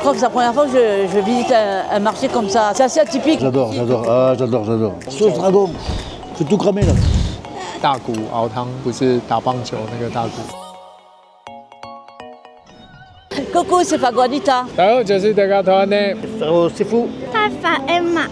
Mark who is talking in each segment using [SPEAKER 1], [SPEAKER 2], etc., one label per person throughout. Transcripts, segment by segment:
[SPEAKER 1] crois que c'est la première fois que je visite un marché comme ça. C'est assez atypique.
[SPEAKER 2] J'adore. Ah, j'adore. Sauce dragon, je vais tout cramer là.
[SPEAKER 3] 大骨熬汤不是打棒球那个大骨。
[SPEAKER 1] Coucou, c'est Faguadita.
[SPEAKER 3] 然后就是这个团呢，
[SPEAKER 2] Oh, c'est fou.
[SPEAKER 4] 太烦 Emma。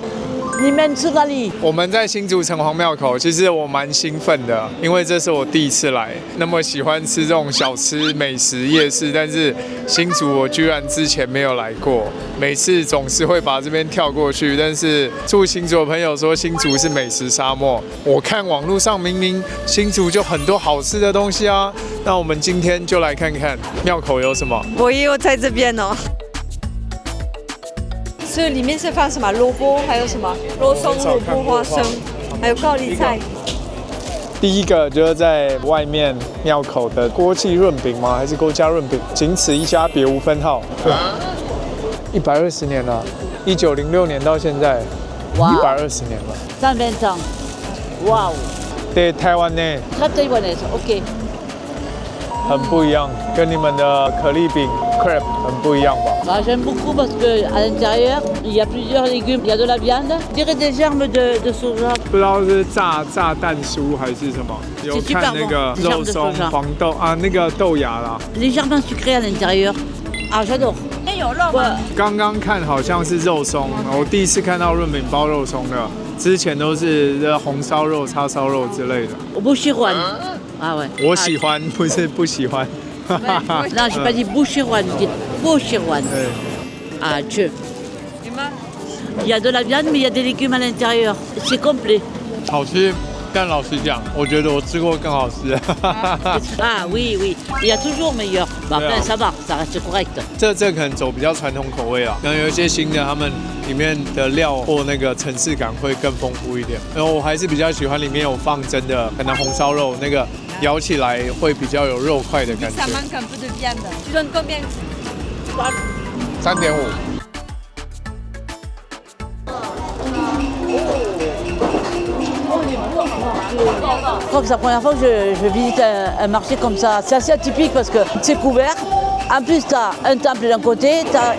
[SPEAKER 1] 你们吃哪里？
[SPEAKER 3] 我们在新竹城隍庙口，其实我蛮兴奋的，因为这是我第一次来，那么喜欢吃这种小吃美食夜市，但是新竹我居然之前没有来过，每次总是会把这边跳过去，但是住新竹的朋友说新竹是美食沙漠，我看网络上明明新竹就很多好吃的东西啊，那我们今天就来看看庙口有什么。
[SPEAKER 5] 我也有在这边哦。这里面是放什么萝卜，还有什么肉松、萝卜、花生，还有高丽菜。
[SPEAKER 3] 第一个就是在外面庙口的锅气润饼吗？还是锅家润饼？仅此一家，别无分号。120年了，1906年到现在，120年了。
[SPEAKER 1] 120 ans. Waouh.
[SPEAKER 3] 对台湾呢，
[SPEAKER 1] Très taïwanaise, ok.
[SPEAKER 3] 很不一样，跟你们的可丽饼 crepe 很不一样吧？
[SPEAKER 1] Bah, j'aime beaucoup parce qu'à l'intérieur, il y a plusieurs légumes. Il y a de la viande, je dirais des germes de soja.
[SPEAKER 3] 不知道是炸蛋酥还是什么，有看那个肉松、黄豆啊，那个豆芽啦。
[SPEAKER 1] Légèrement sucré à l'intérieur. Ah, j'adore.
[SPEAKER 5] 有肉吗？
[SPEAKER 3] 刚刚看好像是肉松，我第一次看到润饼包肉松的，之前都是红烧肉、叉烧肉之类的。
[SPEAKER 1] Bouchirouane. Ah ouais.
[SPEAKER 3] 我喜欢，不是不喜欢。
[SPEAKER 1] Non, j'ai pas dit bouchirouane, j'ai dit bouchirouane.
[SPEAKER 3] 对，
[SPEAKER 1] Ah, Dieu. Il y a de la viande, mais il y a des légumes à l'intérieur. C'est complet.
[SPEAKER 3] 好吃，但老实讲，我觉得我吃过更好吃。
[SPEAKER 1] Ah oui, oui. Il y a toujours meilleur. Bah, après, ça va, ça reste correct.
[SPEAKER 3] 这可能走比较传统口味啦，可能有一些新的，他们里面的料或那个层次感会更丰富一点。然后我还是比较喜欢里面有放真的，可能红烧肉那个咬起来会比较有肉块的感觉。
[SPEAKER 5] Ça manque un peu de viande. Tu donnes combien?
[SPEAKER 3] 3.5。
[SPEAKER 1] Je crois que c'est la première fois que je visite un marché comme ça. C'est assez atypique parce que c'est couvert. En plus, tu as un temple d'un côté, tu as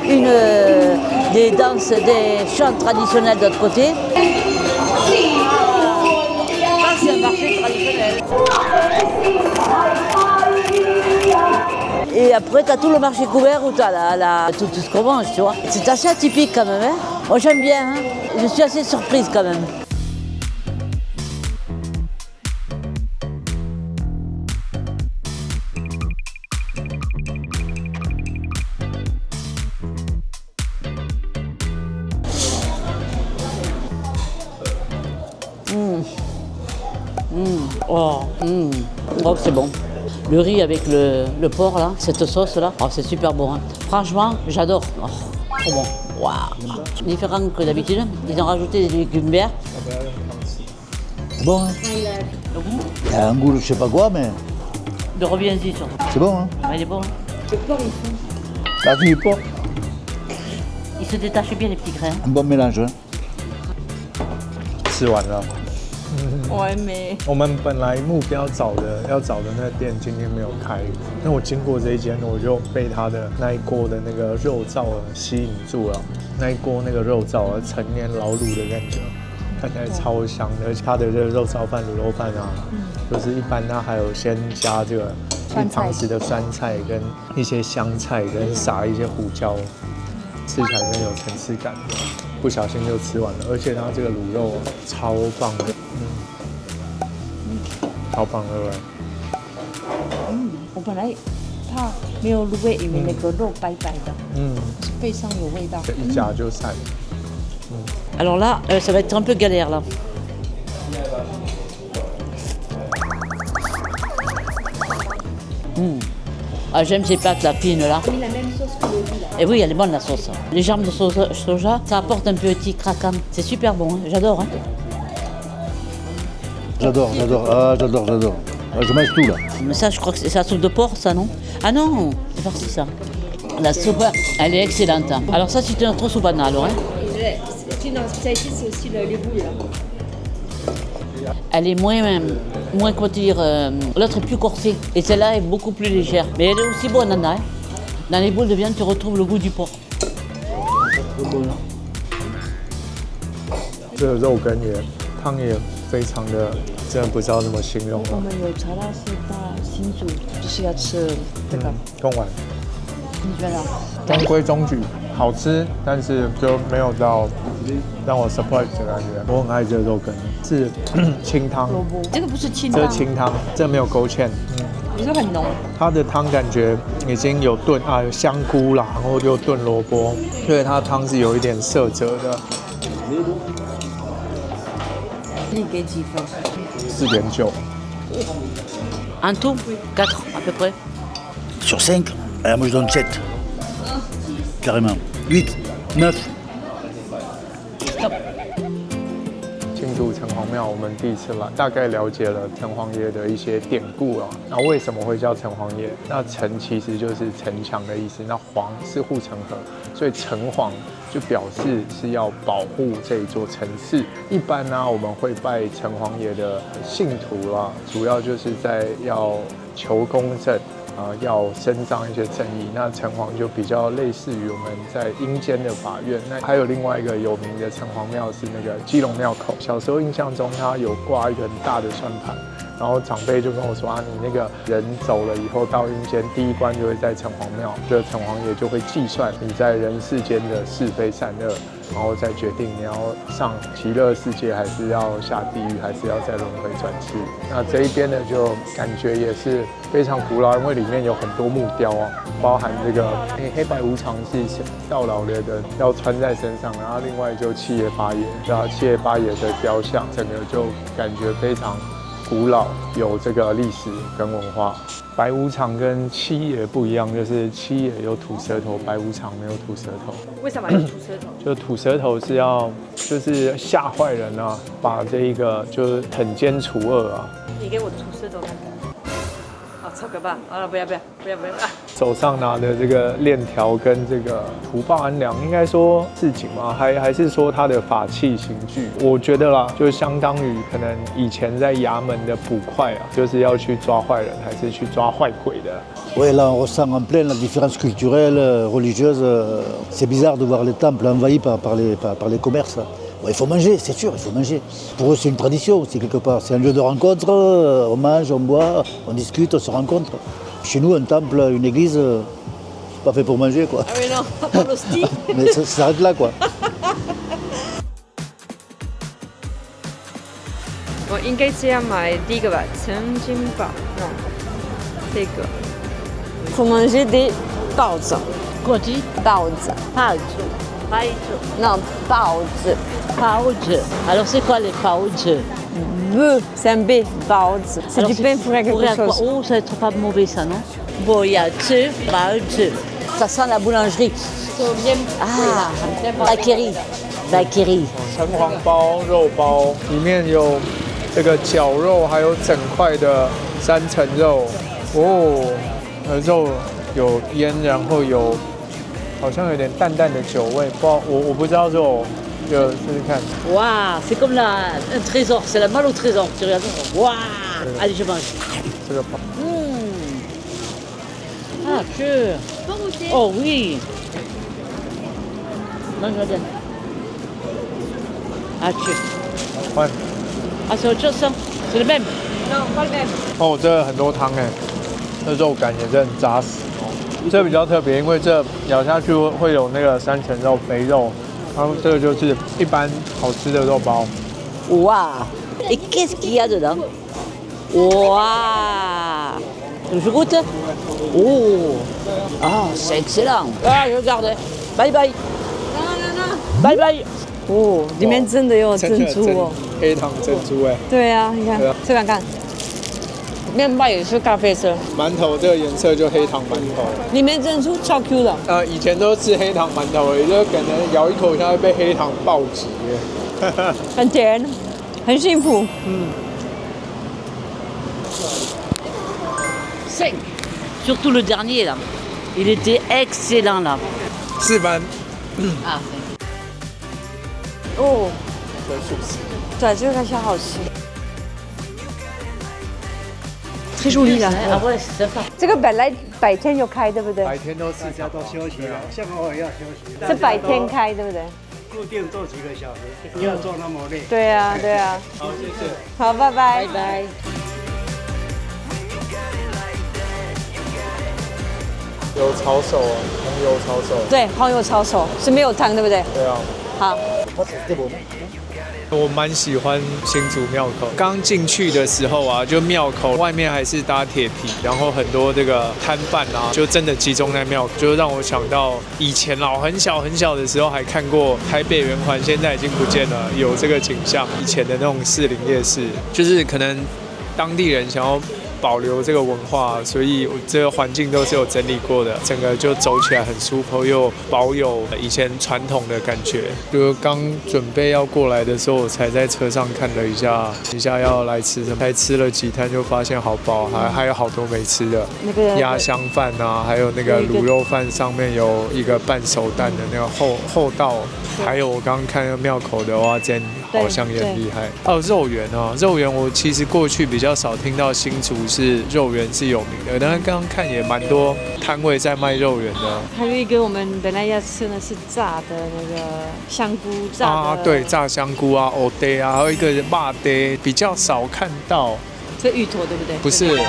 [SPEAKER 1] des danses, des chants traditionnels de l'autre côté. Ça, c'est un marché traditionnel. Et après, tu as tout le marché couvert où tu as tout ce qu'on mange, tu vois. C'est assez atypique quand même. Hein. Moi, j'aime bien. Hein. Je suis assez surprise quand même. Oh, c'est bon. Le riz avec le porc là, cette sauce là, oh, c'est super bon. Hein. Franchement, j'adore. Oh, trop bon. Waouh. Différent que d'habitude, ils ont rajouté des légumes verts.
[SPEAKER 2] C'est bon, hein. Il y a un goût de je sais pas quoi, mais
[SPEAKER 1] De reviens-y sur.
[SPEAKER 2] c'est bon, hein.
[SPEAKER 1] Ah, il est bon. Hein.
[SPEAKER 2] T'as du porc,
[SPEAKER 1] Il se détache bien les petits grains.
[SPEAKER 2] un bon mélange, hein.
[SPEAKER 3] 吃完了。
[SPEAKER 5] Ouais, mais
[SPEAKER 3] 我们本来目标要找的那店今天没有开，那我经过这一间，我就被它的那一锅的那个肉燥吸引住了。那一锅那个肉燥陈年老卤的感觉，看起来超香的，而且它的这个肉燥饭、卤肉饭啊，就是一般它还有先加这个一汤匙的酸菜跟一些香菜，跟撒一些胡椒，吃起来更有层次感。不小心就吃完了，而且它这个卤肉超棒的，超棒对不对？
[SPEAKER 6] 我本来怕没有卤味，以为那个肉白白的，非常有味道。
[SPEAKER 3] 一夹就散。
[SPEAKER 1] Alors là, ça va être un peu galère là. Ah, j'aime ces pâtes là, fines là.
[SPEAKER 6] Oui, la même sauce que le riz là.
[SPEAKER 1] Et oui, elle est bonne la sauce. Les germes de soja, ça apporte un petit craquant. C'est super bon, hein. J'adore. Hein.
[SPEAKER 2] J'adore. Ah, j'adore. Ah, je mange tout là.
[SPEAKER 1] Mais ça, je crois que c'est la soupe de porc, ça, non? Ah non, c'est farci ça. La soupe, elle est excellente. Hein. Alors ça, c'est une trop soupana alors. Hein.
[SPEAKER 6] Sinon, la spécialité, c'est aussi les boules là.
[SPEAKER 1] Elle est moins comment dire, l'autre est plus corsée. Et celle-là est beaucoup plus légère. Mais elle est aussi bonne, Nana. Hein. Dans les boules de viande, tu retrouves le goût du porc.
[SPEAKER 3] 这个肉羹也汤也非常的，真的不知道怎么形容了。
[SPEAKER 6] 我们有查到是到新竹，就是要吃这个。
[SPEAKER 3] 贡丸，
[SPEAKER 6] 你觉得？
[SPEAKER 3] 中规中矩，好吃，但是就没有到让我 surprise 的感觉。我很爱这个肉羹，是清汤，
[SPEAKER 6] 这个不是清汤，
[SPEAKER 3] 这是清汤，这没有勾芡。
[SPEAKER 6] 你说很浓。
[SPEAKER 3] 它的汤感觉已经有炖有香菇啦，然后又炖萝卜，所以它汤是有一点色泽的。
[SPEAKER 6] 你给几分
[SPEAKER 3] 4.9。
[SPEAKER 1] En tout, 4 à peu près.
[SPEAKER 2] Sur 5, moi je donne 7. Carrément. 8, 9.
[SPEAKER 3] 进驻城隍庙，我们第一次来，大概了解了城隍爷的一些典故啊。那为什么会叫城隍爷？那城其实就是城墙的意思，那隍是护城河，所以城隍就表示是要保护这一座城市。一般呢，我们会拜城隍爷的信徒啦，主要就是在要求公正。要伸张一些正义，那城隍就比较类似于我们在阴间的法院。那还有另外一个有名的城隍庙是那个基隆庙口。小时候印象中，它有挂一个很大的算盘，然后长辈就跟我说你那个人走了以后到阴间，第一关就会在城隍庙，这城隍爷就会计算你在人世间的是非善恶，然后再决定你要上极乐世界，还是要下地狱，还是要再轮回转世。那这一边呢，就感觉也是非常古老，因为里面有很多木雕啊，包含这个黑白无常是到老了的要穿在身上，然后另外就七爷八爷，然后七爷八爷的雕像，整个就感觉非常古老，有这个历史跟文化。白无常跟七爷不一样，就是七爷有吐舌头，白无常没有吐舌头。
[SPEAKER 5] 为什么有吐舌头？
[SPEAKER 3] 就吐舌头是要就是吓坏人啊，把这一个就是惩奸除恶啊。
[SPEAKER 5] 你给我吐舌头看看。好，超可怕！好了，不要！
[SPEAKER 3] 手上拿的这个链条跟这个除暴安良，应该说市井吗？还是说他的法器刑具？我觉得啦，就相当于可能以前在衙门的捕快啊，就是要去抓坏人，还是去抓坏鬼的。
[SPEAKER 2] Oui, là on ressent en plein la différence culturelle, religieuse. C'est bizarre de voir les temples envahis par les commerces. Bon, il faut manger, c'est sûr, il faut manger. Pour eux, c'est une tradition aussi quelque part. C'est un lieu de rencontre, on mange, on boit, on discute, on se rencontre. Chez nous, un temple, une église, c'est pas fait pour manger, quoi.
[SPEAKER 5] Ah oui, non, pas l'hostie.
[SPEAKER 2] Mais ça s'arrête là, quoi.
[SPEAKER 5] 我应该这样买第一个吧，曾经宝，这个。我们是的包子，Quoi
[SPEAKER 1] dit
[SPEAKER 5] 包子，
[SPEAKER 1] Non,
[SPEAKER 5] 包子。
[SPEAKER 1] Pauge. Alors c'est quoi les pauges?
[SPEAKER 5] B, c'est un B, 包子。C'est
[SPEAKER 1] Alors,
[SPEAKER 5] du pain pour quelque chose.
[SPEAKER 1] Oh, ça va être pas mauvais ça, non? Boyace, pauge. Ça sent la boulangerie. Ah, bakery.
[SPEAKER 3] 城隍包、肉包里面有这个绞肉，还有整块的3层肉。哦，肉有腌，然后有好像有点淡淡的酒味，我不知道肉。就试试看。
[SPEAKER 1] Waouh, c'est comme un trésor, c'est la malle au trésor. Tu regardes, waouh, allez, je mange.
[SPEAKER 3] 这个包，Ah,
[SPEAKER 1] sûr. Oh oui. Mange, madame. Ah, sûr.
[SPEAKER 3] 换。
[SPEAKER 1] Ah, c'est autre chose ça? C'est le même?
[SPEAKER 5] Non, pas le même.
[SPEAKER 3] 哦，这很多汤哎，这肉感也是很扎实。这比较特别，因为这咬下去会有那个3层肉、肥肉。然后这个就是一般好吃的肉包。
[SPEAKER 1] Waouh. Et qu'est-ce qu'il y a dedans? Waouh. Je goûte. Oh. Ah, c'est excellent. Ah, je garde. Bye bye. Bye bye.
[SPEAKER 5] 哦，里面真的有珍珠哦，
[SPEAKER 3] 黑糖珍珠哎。
[SPEAKER 5] 对啊，你看，吃看看。面包也是咖啡色，
[SPEAKER 3] 馒头这个颜色就黑糖馒头。
[SPEAKER 5] 里面珍珠超 Q 的。
[SPEAKER 3] 以前都吃黑糖馒头而已，就可能咬一口下会被黑糖暴击。
[SPEAKER 5] 很甜，很幸福。
[SPEAKER 1] 5. Surtout le dernier là. Il était excellent là.
[SPEAKER 3] 4班。
[SPEAKER 1] Ah.
[SPEAKER 5] 哦，
[SPEAKER 3] 这素食。
[SPEAKER 5] 对，这个看起来好吃。très joli là。
[SPEAKER 1] Ah ouais, c'est sympa.
[SPEAKER 5] 这个本来白天有开，对不对？
[SPEAKER 3] 白天都
[SPEAKER 4] 大家都休息了，像偶尔要休息。
[SPEAKER 5] 是白天开，对不对？
[SPEAKER 4] 固定做几个小时，不要做那么累。
[SPEAKER 5] 对啊，对啊。
[SPEAKER 3] 好，谢谢。
[SPEAKER 5] 好，拜拜。
[SPEAKER 1] Bye bye.
[SPEAKER 3] 有抄手啊，红油抄手。
[SPEAKER 5] 对，黄油抄手是没有汤，对不对？
[SPEAKER 3] 对啊。
[SPEAKER 5] 好。
[SPEAKER 3] 我蛮喜欢新竹庙口。刚进去的时候啊，就庙口外面还是搭铁皮，然后很多这个摊贩啊，就真的集中在庙口，就让我想到以前很小的时候还看过台北圆环，现在已经不见了，有这个景象。以前的那种士林夜市，就是可能当地人想要保留这个文化，所以这个环境都是有整理过的，整个就走起来很舒服，又保有以前传统的感觉。就刚准备要过来的时候，我才在车上看了一下要来吃什么，才吃了几摊就发现好饱，还有好多没吃的，
[SPEAKER 5] 那个
[SPEAKER 3] 鸭香饭啊，还有那个卤肉饭上面有一个半熟蛋的那个厚道，还有我刚刚看那个庙口的蚵仔煎，好像也很厉害。还有肉圆啊，肉圆我其实过去比较少听到新竹是肉圆是有名的，但是刚刚看也蛮多摊位在卖肉圆的。
[SPEAKER 5] 还有一个我们本来要吃的是炸的那个香菇炸的
[SPEAKER 3] 啊，对，炸香菇啊，藕呆啊，还有一个麻呆，比较少看到。
[SPEAKER 5] 这芋头对不对？
[SPEAKER 3] 不是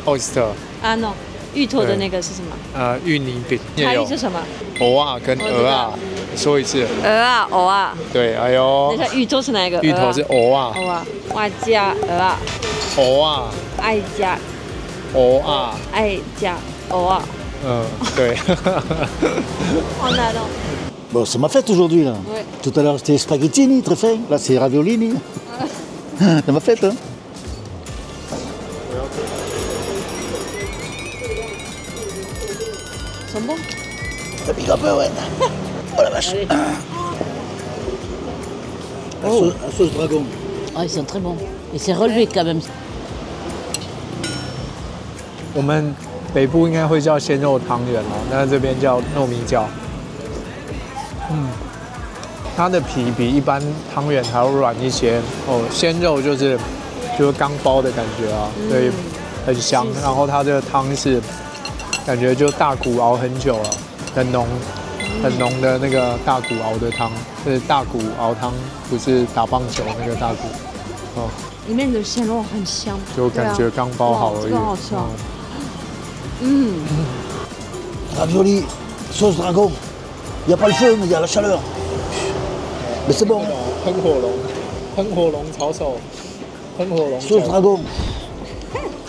[SPEAKER 3] oyster
[SPEAKER 5] 啊 ，no， 芋头的那个是什么？
[SPEAKER 3] 芋泥饼也
[SPEAKER 5] 差
[SPEAKER 3] 有
[SPEAKER 5] 异是什么？
[SPEAKER 3] 藕啊跟鹅啊，说一次。
[SPEAKER 5] 鹅啊，藕啊。
[SPEAKER 3] 对，哎呦
[SPEAKER 5] 等一，下，芋头是哪一个？
[SPEAKER 3] 芋头是藕啊，
[SPEAKER 5] 藕啊，我加鹅啊，
[SPEAKER 3] 藕啊，
[SPEAKER 5] 爱加
[SPEAKER 3] 藕啊，
[SPEAKER 5] 爱加藕啊。
[SPEAKER 3] 对。
[SPEAKER 5] 好难哦。
[SPEAKER 2] Bon, c'est ma fête aujourd'hui là.
[SPEAKER 5] Ouais.
[SPEAKER 2] Tout à l'heure c'était spaghettini, très fin. Là c'est raviolini. C'est ma fête, hein.
[SPEAKER 5] 什么？
[SPEAKER 2] Le pique un peu, ouais. Oh la vache. La sauce dragon.
[SPEAKER 1] Ah, ils sont très bons. Et c'est relevé quand même.
[SPEAKER 3] 我们北部应该会叫鲜肉汤圆哦，那这边叫糯米饺。它的皮比一般汤圆还要软一些哦，鲜肉就是刚包的感觉啊，所以很香。然后它这个汤是感觉就大骨熬很久了，很浓的那个大骨熬的汤，是大骨熬汤，不是打棒球那个大骨哦，
[SPEAKER 5] 里面的鲜肉很香，
[SPEAKER 3] 就感觉刚包好而已。
[SPEAKER 5] 这个好吃哦。
[SPEAKER 2] Ravioli, sauce dragon. Il n'y a pas le feu, mais il y a la chaleur. Mais c'est bon.
[SPEAKER 3] 喷火龙炒手，喷火龙
[SPEAKER 2] Sauce dragon.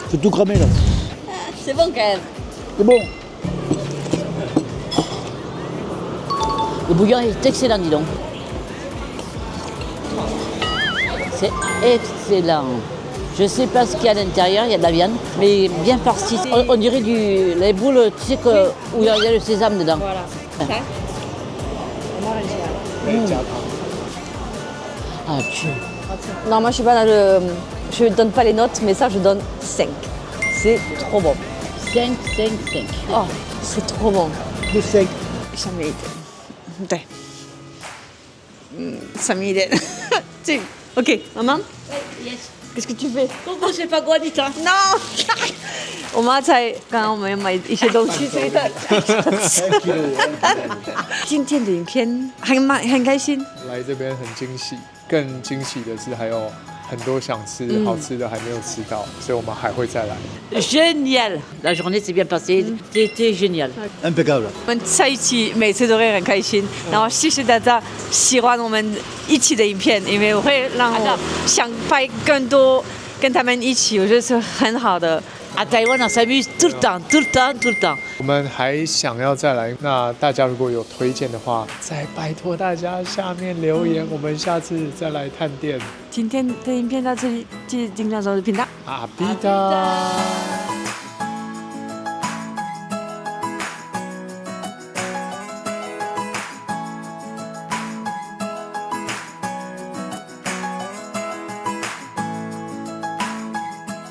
[SPEAKER 2] C'est tout cramé là.
[SPEAKER 1] C'est bon quand même.
[SPEAKER 2] C'est bon.
[SPEAKER 1] Le bouillon est excellent, dis donc. C'est excellent. Je ne sais pas ce qu'il y a à l'intérieur, il y a de la viande, mais bien farci. On dirait les boules, tu sais, où il y a le sésame dedans.
[SPEAKER 5] Voilà. Ça, moi
[SPEAKER 3] 加汤。
[SPEAKER 1] Ah, tu...
[SPEAKER 5] Non, moi je suis pas dans je donne pas les notes, mais ça je donne 5. C'est trop bon.
[SPEAKER 1] 5, 5, 5.
[SPEAKER 5] Oh, c'est trop bon.
[SPEAKER 2] Le sec.
[SPEAKER 5] 上面一点，对，上面一点，这 OK， 妈妈
[SPEAKER 1] Yes.，Qu'est-ce
[SPEAKER 5] que tu fais？
[SPEAKER 1] Coco, c'est pas quoi, dis-toi.
[SPEAKER 5] No， 我妈才刚刚我们要买一些东西，所以她今天的影片很开心。
[SPEAKER 3] 来这边很惊喜，更惊喜的是还有很多想吃好吃的还没有吃到，所以我们还会再来。
[SPEAKER 1] Génial. La journée s'est bien passée. C'était génial.
[SPEAKER 2] Impeccable.
[SPEAKER 5] 我们在一起每次都会很开心，然后谢谢大家喜欢我们一起的影片，因为会让我想拍更多跟他们一起，我觉得是很好的。
[SPEAKER 1] À Taïwan, on s'amuse tout le temps, tout le temps, tout le temps.
[SPEAKER 3] 我们还想要再来，那大家如果有推荐的话，再拜托大家下面留言，我们下次再来探店。
[SPEAKER 5] 今天的影片到这里，记得订阅我的频道。
[SPEAKER 3] 阿比达。